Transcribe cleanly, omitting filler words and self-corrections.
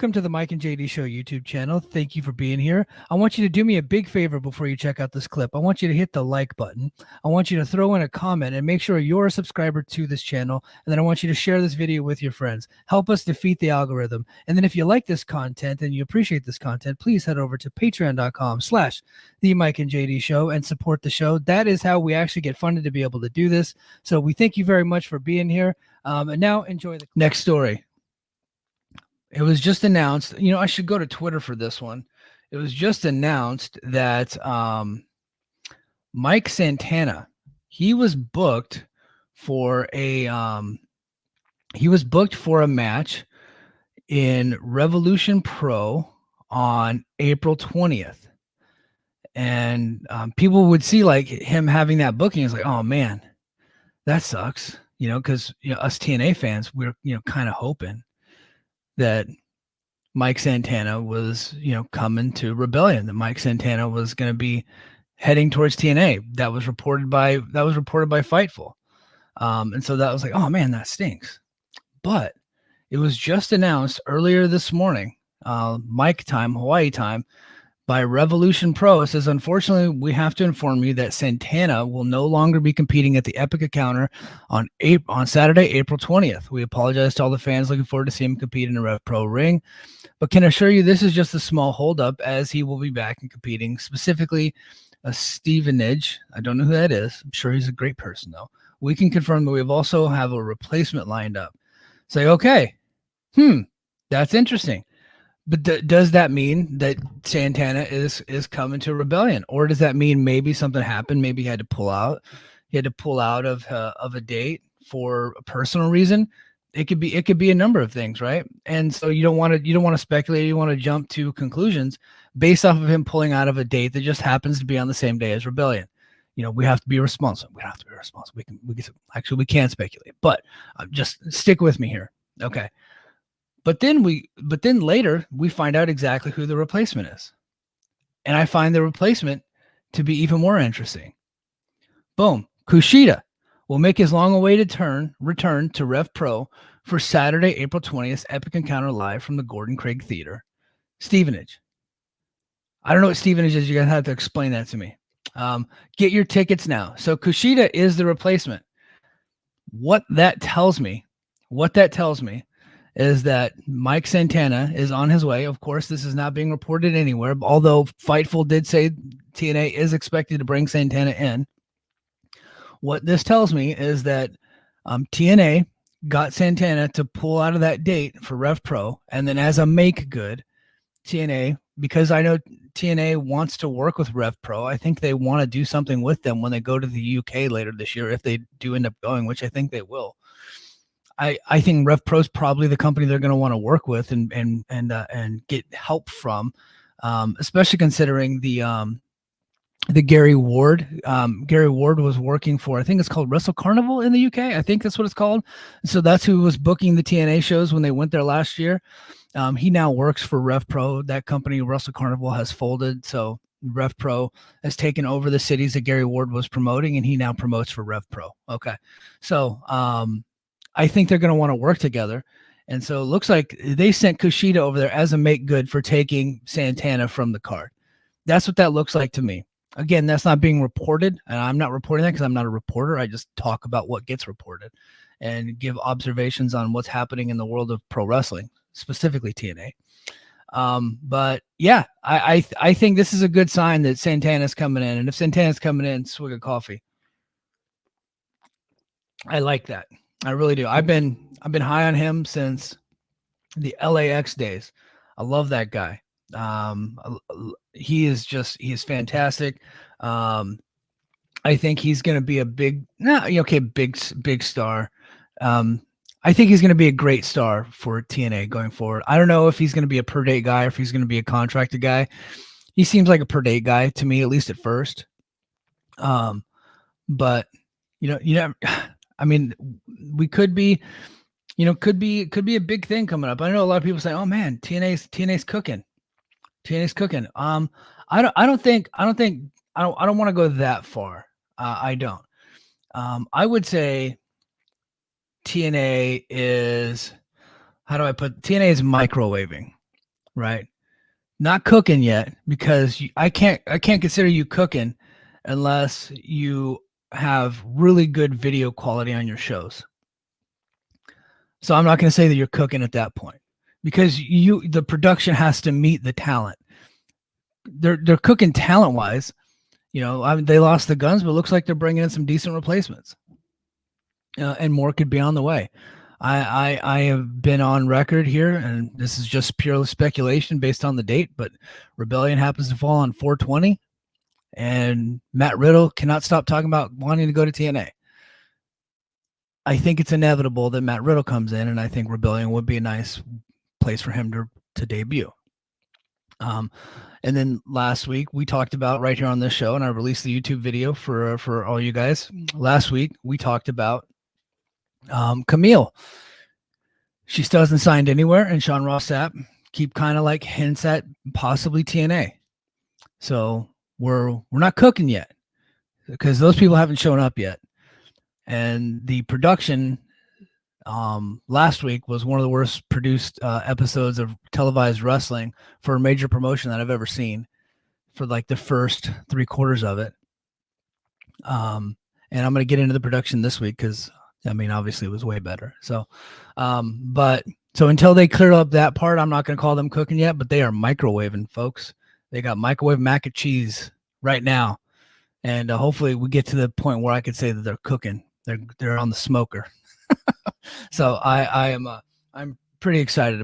Welcome to the Mike and JD Show YouTube channel. Thank you for being here. I want you to do me a big favor before you check out this clip. I want you to hit the like button. I want you to throw in a comment and make sure you're a subscriber to this channel. And then I want you to share this video with your friends. Help us defeat the algorithm. And then if you like this content and you appreciate this content, please head over to patreon.com/the Mike and JD Show and support the show. That is how we actually get funded to be able to do this. So we thank you very much for being here. And now enjoy the next story. It was just announced, I should go to Twitter for this one. It was just announced that Mike Santana, he was booked for a match in Revolution Pro on April 20th. And people would see like him having that booking. It's like, oh man, that sucks, because us TNA fans, we're kind of hoping that Mike Santana was, coming to Rebellion, that Mike Santana was going to be heading towards TNA. That was reported by Fightful. And so that was like, oh man, that stinks. But it was just announced earlier this morning, Mike time, Hawaii time, by Revolution Pro. It says, unfortunately, we have to inform you that Santana will no longer be competing at the Epic Encounter on Saturday, April 20th. We apologize to all the fans looking forward to seeing him compete in a RevPRO ring, but can assure you this is just a small holdup as he will be back and competing, specifically a Stevenage. I don't know who that is. I'm sure he's a great person, though. We can confirm that we also have a replacement lined up. Say, okay, that's interesting. But does that mean that Santana is coming to Rebellion, or does that mean maybe something happened? Maybe he had to pull out. He had to pull out of a date for a personal reason. It could be a number of things, right? And so you don't want to speculate. You want to jump to conclusions based off of him pulling out of a date that just happens to be on the same day as Rebellion. We have to be responsible. We can't speculate, but just stick with me here, okay? But then later we find out exactly who the replacement is. And I find the replacement to be even more interesting. Boom. Kushida will make his long-awaited return to RevPRO for Saturday, April 20th, Epic Encounter live from the Gordon Craig Theater. Stevenage. I don't know what Stevenage is. You're going to have to explain that to me. Get your tickets now. So Kushida is the replacement. What that tells me is that Mike Santana is on his way. Of course, this is not being reported anywhere, although Fightful did say TNA is expected to bring Santana in. What this tells me is that TNA got Santana to pull out of that date for RevPRO, and then as a make good, TNA, because I know TNA wants to work with RevPRO, I think they want to do something with them when they go to the UK later this year, if they do end up going, which I think they will. I think RevPRO is probably the company they're going to want to work with and get help from, especially considering the Gary Ward. Gary Ward was working for, I think it's called Wrestle Carnival in the UK. I think that's what it's called. So that's who was booking the TNA shows when they went there last year. He now works for RevPRO. That company, Wrestle Carnival, has folded. So RevPRO has taken over the cities that Gary Ward was promoting, and he now promotes for RevPRO. Okay. So, I think they're going to want to work together. And so it looks like they sent Kushida over there as a make good for taking Santana from the card. That's what that looks like to me. Again, that's not being reported, and I'm not reporting that because I'm not a reporter. I just talk about what gets reported and give observations on what's happening in the world of pro wrestling, specifically TNA. But yeah, I think this is a good sign that Santana's coming in. And if Santana's coming in, swig of coffee. I like that. I really do. I've been high on him since the LAX days. I love that guy. He is fantastic. I think he's going to be a big star. I think he's going to be a great star for TNA going forward. I don't know if he's going to be a per date guy or if he's going to be a contracted guy. He seems like a per date guy to me, at least at first. But I mean, we could be, could be a big thing coming up. I know a lot of people say, "Oh man, TNA's cooking. TNA's cooking." I don't want to go that far. I don't. I would say TNA is, how do I put, TNA is microwaving. right? Not cooking yet, because I can't consider you cooking unless you have really good video quality on your shows. So I'm not going to say that you're cooking at that point, because the production has to meet the talent. They're cooking talent wise. They lost the guns, but it looks like they're bringing in some decent replacements, and more could be on the way. I have been on record here, and this is just purely speculation based on the date, but Rebellion happens to fall on 420, and Matt Riddle cannot stop talking about wanting to go to TNA. I think it's inevitable that Matt Riddle comes in, and I think Rebellion would be a nice place for him to debut. And then last week we talked about, right here on this show, and I released the YouTube video for all you guys. Last week we talked about Camille. She still hasn't signed anywhere, and Sean Ross Sapp keep kind of like hints at possibly TNA. So we're not cooking yet, because those people haven't shown up yet. And the production last week was one of the worst produced episodes of televised wrestling for a major promotion that I've ever seen, for like the first 3/4 of it. And I'm going to get into the production this week, because obviously it was way better. So, so until they clear up that part, I'm not going to call them cooking yet, but they are microwaving, folks. They got microwave mac and cheese right now. And hopefully we get to the point where I could say that they're cooking. They're on the smoker. So I'm pretty excited